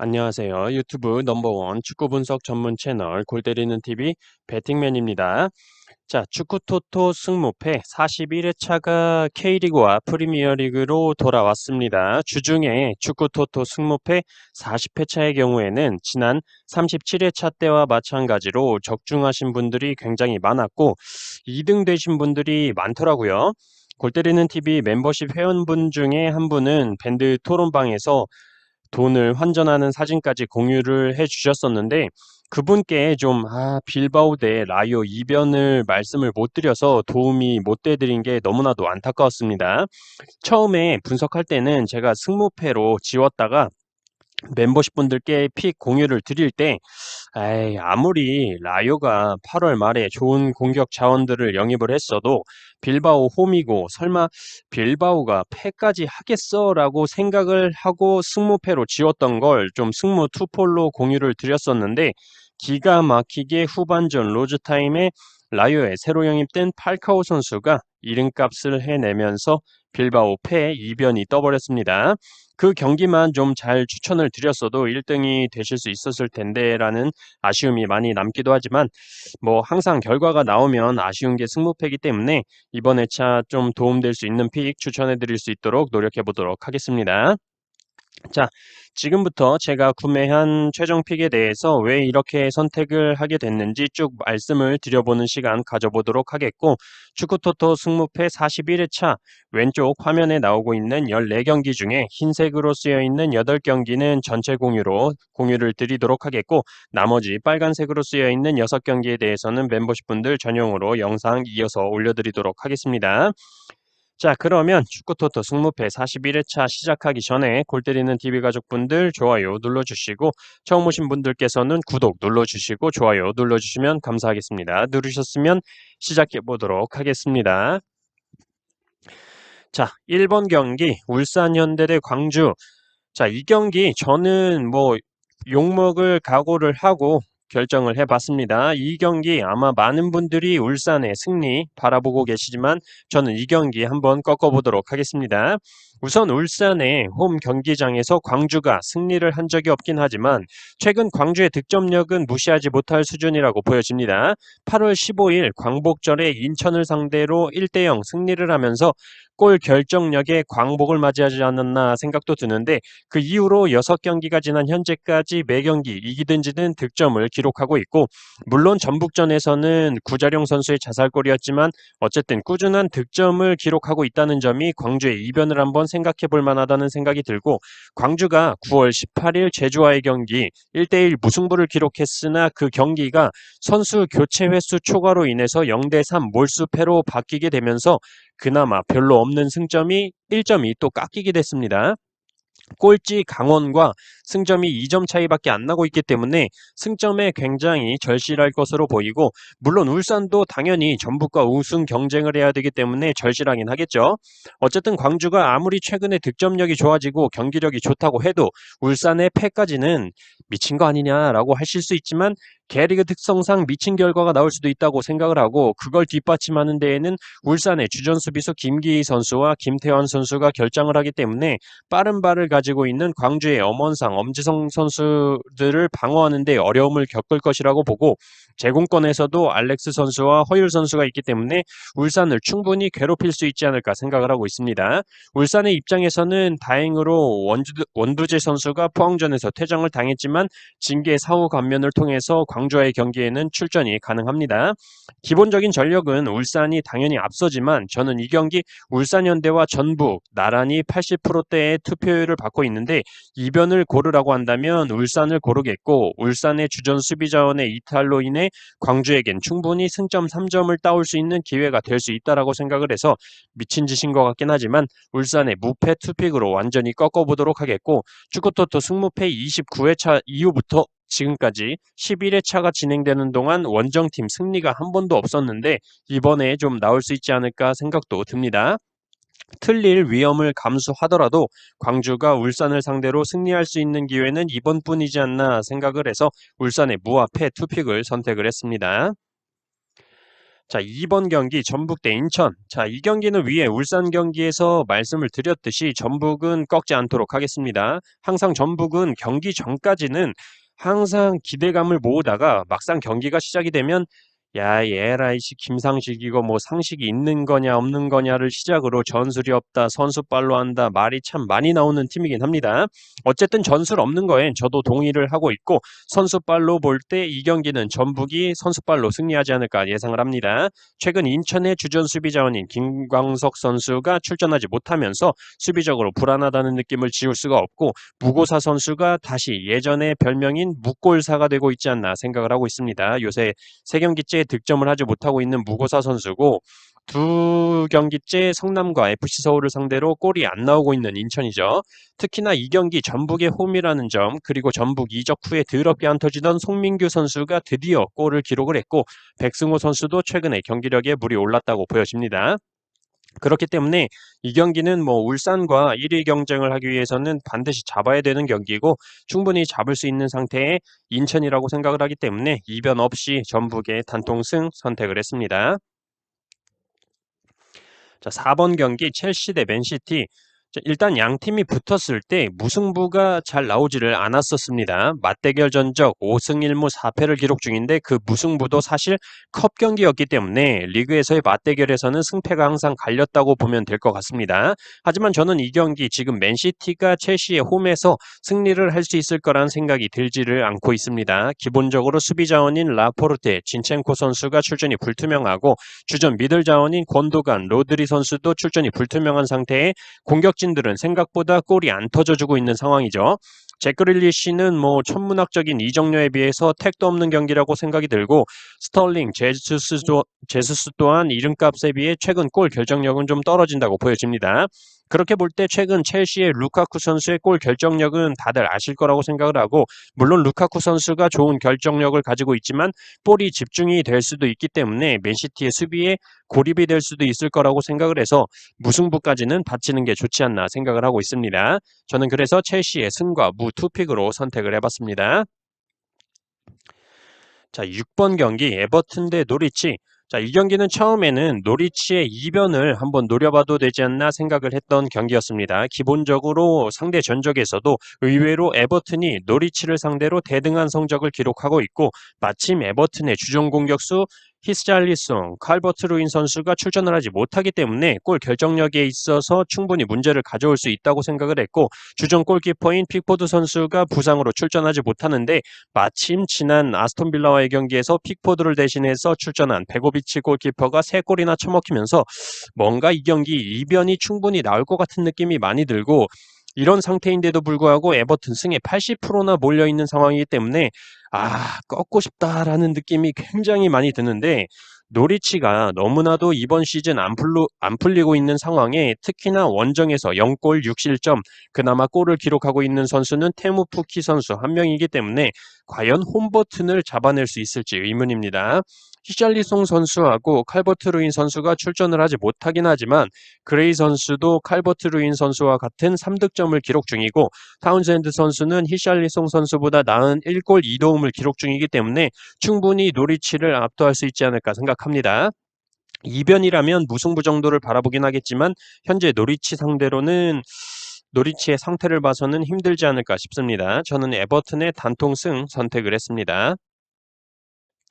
안녕하세요. 유튜브 넘버원 축구 분석 전문 채널 골 때리는 TV 배팅맨입니다. 자, 축구 토토 승무패 41회차가 K리그와 프리미어리그로 돌아왔습니다. 주중에 축구 토토 승무패 40회차의 경우에는 지난 37회차 때와 마찬가지로 적중하신 분들이 굉장히 많았고 2등 되신 분들이 많더라고요. 골 때리는 TV 멤버십 회원분 중에 한 분은 밴드 토론방에서 돈을 환전하는 사진까지 공유를 해 주셨었는데 그분께 좀 빌바오 대 라요 이변을 말씀을 못 드려서 도움이 못 돼 드린 게 너무나도 안타까웠습니다. 처음에 분석할 때는 제가 승무패로 지웠다가 멤버십 분들께 픽 공유를 드릴 때 아무리 라요가 8월 말에 좋은 공격 자원들을 영입을 했어도 빌바오 홈이고 설마 빌바오가 패까지 하겠어라고 생각을 하고 승무패로 지웠던 걸 좀 승무 투폴로 공유를 드렸었는데 기가 막히게 후반전 로즈타임에 라요에 새로 영입된 팔카오 선수가 이름값을 해내면서 빌바오 패 이변이 떠버렸습니다. 그 경기만 좀 잘 추천을 드렸어도 1등이 되실 수 있었을 텐데라는 아쉬움이 많이 남기도 하지만 뭐 항상 결과가 나오면 아쉬운 게 승무패이기 때문에 이번 회차 좀 도움될 수 있는 픽 추천해 드릴 수 있도록 노력해 보도록 하겠습니다. 자, 지금부터 제가 구매한 최종 픽에 대해서 왜 이렇게 선택을 하게 됐는지 쭉 말씀을 드려보는 시간 가져보도록 하겠고, 축구토토 승무패 41회차 왼쪽 화면에 나오고 있는 14경기 중에 흰색으로 쓰여 있는 8경기는 전체 공유를 드리도록 하겠고, 나머지 빨간색으로 쓰여 있는 6경기에 대해서는 멤버십 분들 전용으로 영상 이어서 올려드리도록 하겠습니다. 자, 그러면 축구토토 승무패 41회차 시작하기 전에 골 때리는 TV 가족분들 좋아요 눌러주시고 처음 오신 분들께서는 구독 눌러주시고 좋아요 눌러주시면 감사하겠습니다. 누르셨으면 시작해 보도록 하겠습니다. 자, 1번 경기 울산 현대 대 광주. 자, 이 경기 저는 뭐 욕먹을 각오를 하고 결정을 해봤습니다. 이 경기 아마 많은 분들이 울산의 승리 바라보고 계시지만 저는 이 경기 한번 꺾어보도록 하겠습니다. 우선 울산의 홈 경기장에서 광주가 승리를 한 적이 없긴 하지만 최근 광주의 득점력은 무시하지 못할 수준이라고 보여집니다. 8월 15일 광복절에 인천을 상대로 1대0 승리를 하면서 골 결정력에 광복을 맞이하지 않았나 생각도 드는데 그 이후로 6경기가 지난 현재까지 매 경기 이기든 지든 득점을 기록하고 있고 물론 전북전에서는 구자룡 선수의 자살골이었지만 어쨌든 꾸준한 득점을 기록하고 있다는 점이 광주의 이변을 한번 생각해 볼 만하다는 생각이 들고 광주가 9월 18일 제주와의 경기 1대1 무승부를 기록했으나 그 경기가 선수 교체 횟수 초과로 인해서 0대3 몰수패로 바뀌게 되면서 그나마 별로 없는 승점이 1점이 또 깎이게 됐습니다. 꼴찌 강원과 승점이 2점 차이밖에 안 나고 있기 때문에 승점에 굉장히 절실할 것으로 보이고 물론 울산도 당연히 전북과 우승 경쟁을 해야 되기 때문에 절실하긴 하겠죠. 어쨌든 광주가 아무리 최근에 득점력이 좋아지고 경기력이 좋다고 해도 울산의 패까지는 미친 거 아니냐라고 하실 수 있지만 K리그 특성상 미친 결과가 나올 수도 있다고 생각을 하고 그걸 뒷받침하는 데에는 울산의 주전 수비수 김기희 선수와 김태환 선수가 결장을 하기 때문에 빠른 발을 가지고 있는 광주의 엄원상, 엄지성 선수들을 방어하는 데 어려움을 겪을 것이라고 보고 제공권에서도 알렉스 선수와 허율 선수가 있기 때문에 울산을 충분히 괴롭힐 수 있지 않을까 생각을 하고 있습니다. 울산의 입장에서는 다행으로 원두재 선수가 포항전에서 퇴장을 당했지만 징계 사후 감면을 통해서 광주와의 경기에는 출전이 가능합니다. 기본적인 전력은 울산이 당연히 앞서지만 저는 이 경기 울산현대와 전북 나란히 80%대의 투표율을 받고 있는데 이변을 고르라고 한다면 울산을 고르겠고 울산의 주전 수비 자원의 이탈로 인해 광주에겐 충분히 승점 3점을 따올 수 있는 기회가 될 수 있다라고 생각을 해서 미친 짓인 것 같긴 하지만 울산의 무패 투픽으로 완전히 꺾어보도록 하겠고 축구토토 승무패 29회차 이후부터 지금까지 11회차가 진행되는 동안 원정팀 승리가 한 번도 없었는데 이번에 좀 나올 수 있지 않을까 생각도 듭니다. 틀릴 위험을 감수하더라도 광주가 울산을 상대로 승리할 수 있는 기회는 이번뿐이지 않나 생각을 해서 울산의 무합패 투픽을 선택을 했습니다. 자, 2번 경기 전북 대 인천. 자, 이 경기는 위에 울산 경기에서 말씀을 드렸듯이 전북은 꺾지 않도록 하겠습니다. 항상 전북은 경기 전까지는 항상 기대감을 모으다가 막상 경기가 시작이 되면 야, 얘라 이씨 김상식이고 뭐 상식이 있는 거냐 없는 거냐를 시작으로 전술이 없다, 선수빨로 한다, 말이 참 많이 나오는 팀이긴 합니다. 어쨌든 전술 없는 거엔 저도 동의를 하고 있고 선수빨로 볼 때 이 경기는 전북이 선수빨로 승리하지 않을까 예상을 합니다. 최근 인천의 주전 수비 자원인 김광석 선수가 출전하지 못하면서 수비적으로 불안하다는 느낌을 지울 수가 없고 무고사 선수가 다시 예전의 별명인 묵골사가 되고 있지 않나 생각을 하고 있습니다. 요새 3경기째 득점을 하지 못하고 있는 무고사 선수고 2경기째 성남과 FC 서울을 상대로 골이 안 나오고 있는 인천이죠. 특히나 이 경기 전북의 홈이라는 점 그리고 전북 이적 후에 더럽게 안 터지던 송민규 선수가 드디어 골을 기록을 했고 백승호 선수도 최근에 경기력에 물이 올랐다고 보여집니다. 그렇기 때문에 이 경기는 뭐 울산과 1위 경쟁을 하기 위해서는 반드시 잡아야 되는 경기고 충분히 잡을 수 있는 상태의 인천이라고 생각을 하기 때문에 이변 없이 전북의 단통승 선택을 했습니다. 자, 4번 경기 첼시 대 맨시티. 자, 일단 양 팀이 붙었을 때 무승부가 잘 나오지를 않았었습니다. 맞대결 전적 5승 1무 4패를 기록 중인데 그 무승부도 사실 컵 경기였기 때문에 리그에서의 맞대결에서는 승패가 항상 갈렸다고 보면 될 것 같습니다. 하지만 저는 이 경기 지금 맨시티가 첼시의 홈에서 승리를 할 수 있을 거란 생각이 들지를 않고 있습니다. 기본적으로 수비 자원인 라포르테, 진첸코 선수가 출전이 불투명하고 주전 미들 자원인 권도간, 로드리 선수도 출전이 불투명한 상태에 공격진들은 생각보다 골이 안 터져주고 있는 상황이죠. 제크릴리시는 뭐 천문학적인 이적료에 비해서 택도 없는 경기라고 생각이 들고 스털링, 제수스 또한 이름값에 비해 최근 골 결정력은 좀 떨어진다고 보여집니다. 그렇게 볼 때 최근 첼시의 루카쿠 선수의 골 결정력은 다들 아실 거라고 생각을 하고 물론 루카쿠 선수가 좋은 결정력을 가지고 있지만 볼이 집중이 될 수도 있기 때문에 맨시티의 수비에 고립이 될 수도 있을 거라고 생각을 해서 무승부까지는 받치는 게 좋지 않나 생각을 하고 있습니다. 저는 그래서 첼시의 승과 무 투픽으로 선택을 해봤습니다. 자, 6번 경기 에버튼 대 노리치. 자, 이 경기는 처음에는 노리치의 이변을 한번 노려봐도 되지 않나 생각을 했던 경기였습니다. 기본적으로 상대 전적에서도 의외로 에버튼이 노리치를 상대로 대등한 성적을 기록하고 있고 마침 에버튼의 주전 공격수 히스잘리송, 칼버트 루인 선수가 출전을 하지 못하기 때문에 골 결정력에 있어서 충분히 문제를 가져올 수 있다고 생각을 했고 주전 골키퍼인 픽포드 선수가 부상으로 출전하지 못하는데 마침 지난 아스톤 빌라와의 경기에서 픽포드를 대신해서 출전한 베고비치 골키퍼가 3골이나 처먹히면서 뭔가 이 경기 이변이 충분히 나올 것 같은 느낌이 많이 들고 이런 상태인데도 불구하고 에버튼 승에 80%나 몰려있는 상황이기 때문에 꺾고 싶다라는 느낌이 굉장히 많이 드는데 노리치가 너무나도 이번 시즌 안 풀리고 있는 상황에 특히나 원정에서 0골 6실점 그나마 골을 기록하고 있는 선수는 테무 푸키 선수 한 명이기 때문에 과연 홈버튼을 잡아낼 수 있을지 의문입니다. 히샬리송 선수하고 칼버트 루인 선수가 출전을 하지 못하긴 하지만 그레이 선수도 칼버트 루인 선수와 같은 3득점을 기록 중이고 타운샌드 선수는 히샬리송 선수보다 나은 1골 2도움을 기록 중이기 때문에 충분히 노리치를 압도할 수 있지 않을까 생각합니다. 이변이라면 무승부 정도를 바라보긴 하겠지만 현재 노리치 상대로는 노리치의 상태를 봐서는 힘들지 않을까 싶습니다. 저는 에버튼의 단통승 선택을 했습니다.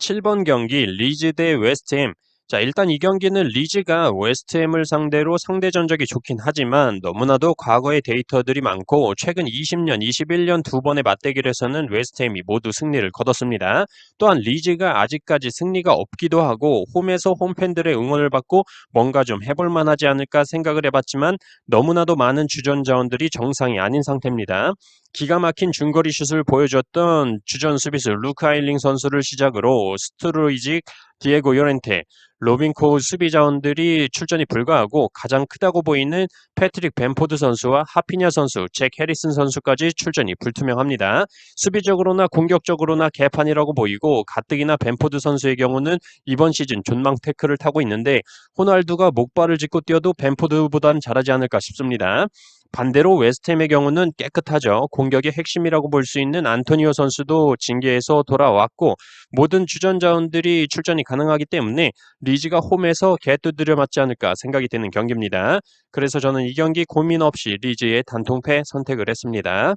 7번 경기 리즈 대 웨스트햄. 자, 일단 이 경기는 리즈가 웨스트햄을 상대로 상대 전적이 좋긴 하지만 너무나도 과거의 데이터들이 많고 최근 20년, 21년 두 번의 맞대결에서는 웨스트햄이 모두 승리를 거뒀습니다. 또한 리즈가 아직까지 승리가 없기도 하고 홈에서 홈팬들의 응원을 받고 뭔가 좀 해볼 만하지 않을까 생각을 해봤지만 너무나도 많은 주전 자원들이 정상이 아닌 상태입니다. 기가 막힌 중거리 슛을 보여줬던 주전 수비수 루크 아일링 선수를 시작으로 스트로이직, 디에고 요렌테, 로빈코 수비 자원들이 출전이 불가하고 가장 크다고 보이는 패트릭 벤포드 선수와 하피냐 선수, 잭 해리슨 선수까지 출전이 불투명합니다. 수비적으로나 공격적으로나 개판이라고 보이고 가뜩이나 벤포드 선수의 경우는 이번 시즌 존망 태클을 타고 있는데 호날두가 목발을 짚고 뛰어도 벤포드보단 잘하지 않을까 싶습니다. 반대로 웨스트햄의 경우는 깨끗하죠. 공격의 핵심이라고 볼 수 있는 안토니오 선수도 징계에서 돌아왔고 모든 주전 자원들이 출전이 가능하기 때문에 리즈가 홈에서 개두드려 맞지 않을까 생각이 드는 경기입니다. 그래서 저는 이 경기 고민 없이 리즈의 단통패 선택을 했습니다.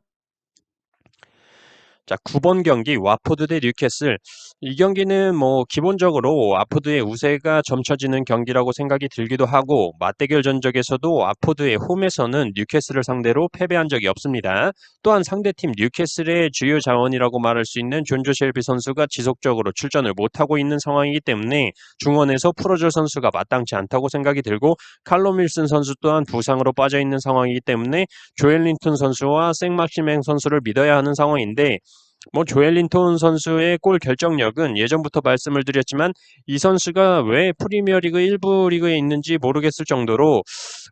자, 9번 경기 와포드 대 뉴캐슬. 이 경기는 뭐 기본적으로 와포드의 우세가 점쳐지는 경기라고 생각이 들기도 하고 맞대결 전적에서도 와포드의 홈에서는 뉴캐슬을 상대로 패배한 적이 없습니다. 또한 상대팀 뉴캐슬의 주요 자원이라고 말할 수 있는 존조 셸비 선수가 지속적으로 출전을 못하고 있는 상황이기 때문에 중원에서 풀어줄 선수가 마땅치 않다고 생각이 들고 칼럼 윌슨 선수 또한 부상으로 빠져있는 상황이기 때문에 조엘린턴 선수와 생막시맹 선수를 믿어야 하는 상황인데 뭐 조엘린톤 선수의 골 결정력은 예전부터 말씀을 드렸지만 이 선수가 왜 프리미어리그 1부 리그에 있는지 모르겠을 정도로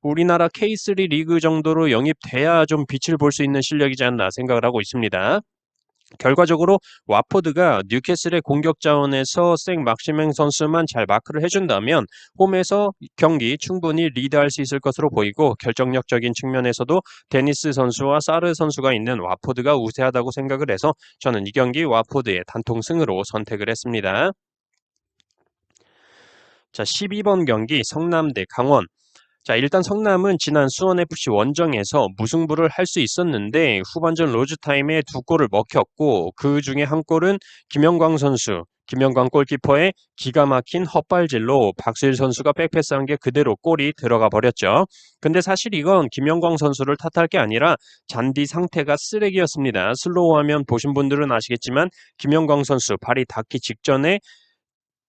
우리나라 K3 리그 정도로 영입돼야 좀 빛을 볼 수 있는 실력이지 않나 생각을 하고 있습니다. 결과적으로 와포드가 뉴캐슬의 공격 자원에서 생 막시맹 선수만 잘 마크를 해준다면 홈에서 경기 충분히 리드할 수 있을 것으로 보이고 결정력적인 측면에서도 데니스 선수와 사르 선수가 있는 와포드가 우세하다고 생각을 해서 저는 이 경기 와포드의 단통승으로 선택을 했습니다. 자, 12번 경기 성남 대 강원. 자, 일단 성남은 지난 수원FC 원정에서 무승부를 할 수 있었는데 후반전 로즈타임에 두 골을 먹혔고 그 중에 한 골은 김영광 골키퍼의 기가 막힌 헛발질로 박수일 선수가 백패스한 게 그대로 골이 들어가 버렸죠. 근데 사실 이건 김영광 선수를 탓할 게 아니라 잔디 상태가 쓰레기였습니다. 슬로우 화면 보신 분들은 아시겠지만 김영광 선수 발이 닿기 직전에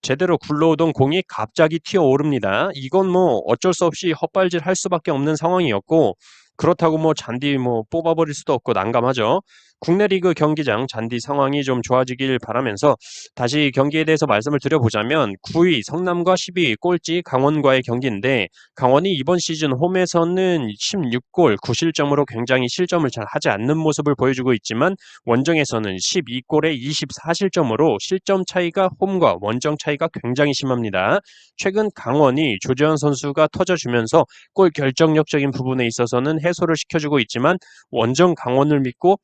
제대로 굴러오던 공이 갑자기 튀어오릅니다. 이건 뭐 어쩔 수 없이 헛발질 할 수밖에 없는 상황이었고 그렇다고 뭐 잔디 뭐 뽑아버릴 수도 없고 난감하죠. 국내 리그 경기장 잔디 상황이 좀 좋아지길 바라면서 다시 경기에 대해서 말씀을 드려보자면 9위 성남과 12위 꼴찌 강원과의 경기인데 강원이 이번 시즌 홈에서는 16골 9실점으로 굉장히 실점을 잘 하지 않는 모습을 보여주고 있지만 원정에서는 12골에 24실점으로 실점 차이가 홈과 원정 차이가 굉장히 심합니다. 최근 강원이 조재현 선수가 터져주면서 골 결정력적인 부분에 있어서는 해소를 시켜주고 있지만 원정 강원을 믿고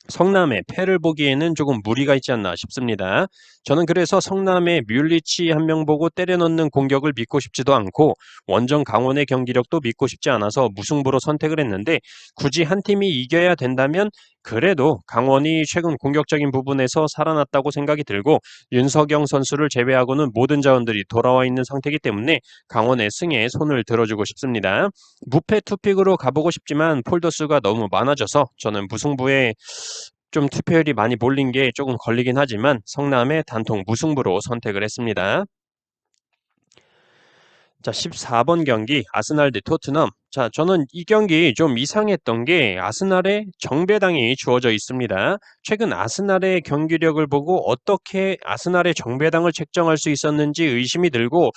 성남의 패를 보기에는 조금 무리가 있지 않나 싶습니다. 저는 그래서 성남의 뮬리치 한 명 보고 때려 넣는 공격을 믿고 싶지도 않고 원정 강원의 경기력도 믿고 싶지 않아서 무승부로 선택을 했는데 굳이 한 팀이 이겨야 된다면 그래도 강원이 최근 공격적인 부분에서 살아났다고 생각이 들고 윤석영 선수를 제외하고는 모든 자원들이 돌아와 있는 상태이기 때문에 강원의 승에 손을 들어주고 싶습니다. 무패 투픽으로 가보고 싶지만 폴더 수가 너무 많아져서 저는 무승부에 좀 투표율이 많이 몰린 게 조금 걸리긴 하지만 성남의 단통 무승부로 선택을 했습니다. 자, 14번 경기 아스날 대 토트넘. 자, 저는 이 경기 좀 이상했던 게 아스날의 정배당이 주어져 있습니다. 최근 아스날의 경기력을 보고 어떻게 아스날의 정배당을 책정할 수 있었는지 의심이 들고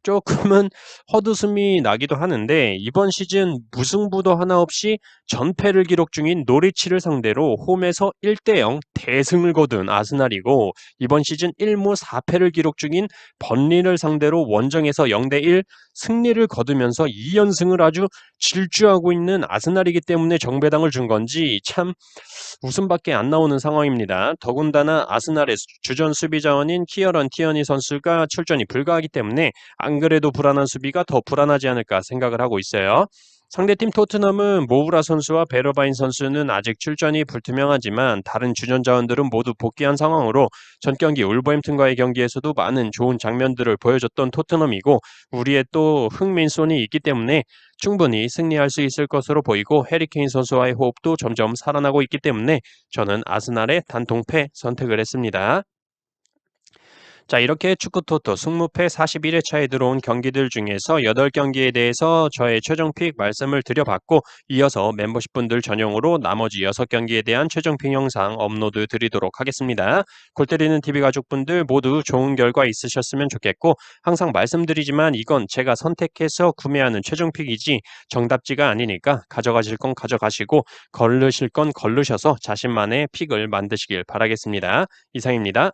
조금은 헛웃음이 나기도 하는데 이번 시즌 무승부도 하나 없이 전패를 기록 중인 노리치를 상대로 홈에서 1대0 대승을 거둔 아스날이고 이번 시즌 1무 4패를 기록 중인 번린을 상대로 원정에서 0대1 승리를 거두면서 2연승을 아주 질주하고 있는 아스날이기 때문에 정배당을 준 건지 참 웃음밖에 안 나오는 상황입니다. 더군다나 아스날의 주전 수비 자원인 키어런 티어니 선수가 출전이 불가하기 때문에 안 그래도 불안한 수비가 더 불안하지 않을까 생각을 하고 있어요. 상대팀 토트넘은 모우라 선수와 베러바인 선수는 아직 출전이 불투명하지만 다른 주전 자원들은 모두 복귀한 상황으로 전 경기 울버햄튼과의 경기에서도 많은 좋은 장면들을 보여줬던 토트넘이고 우리의 또 흥민손이 있기 때문에 충분히 승리할 수 있을 것으로 보이고 해리케인 선수와의 호흡도 점점 살아나고 있기 때문에 저는 아스날의 단통패 선택을 했습니다. 자, 이렇게 축구토토 승무패 41회 차에 들어온 경기들 중에서 8경기에 대해서 저의 최종픽 말씀을 드려봤고 이어서 멤버십 분들 전용으로 나머지 6경기에 대한 최종픽 영상 업로드 드리도록 하겠습니다. 골때리는 TV 가족분들 모두 좋은 결과 있으셨으면 좋겠고 항상 말씀드리지만 이건 제가 선택해서 구매하는 최종픽이지 정답지가 아니니까 가져가실 건 가져가시고 걸르실 건 걸르셔서 자신만의 픽을 만드시길 바라겠습니다. 이상입니다.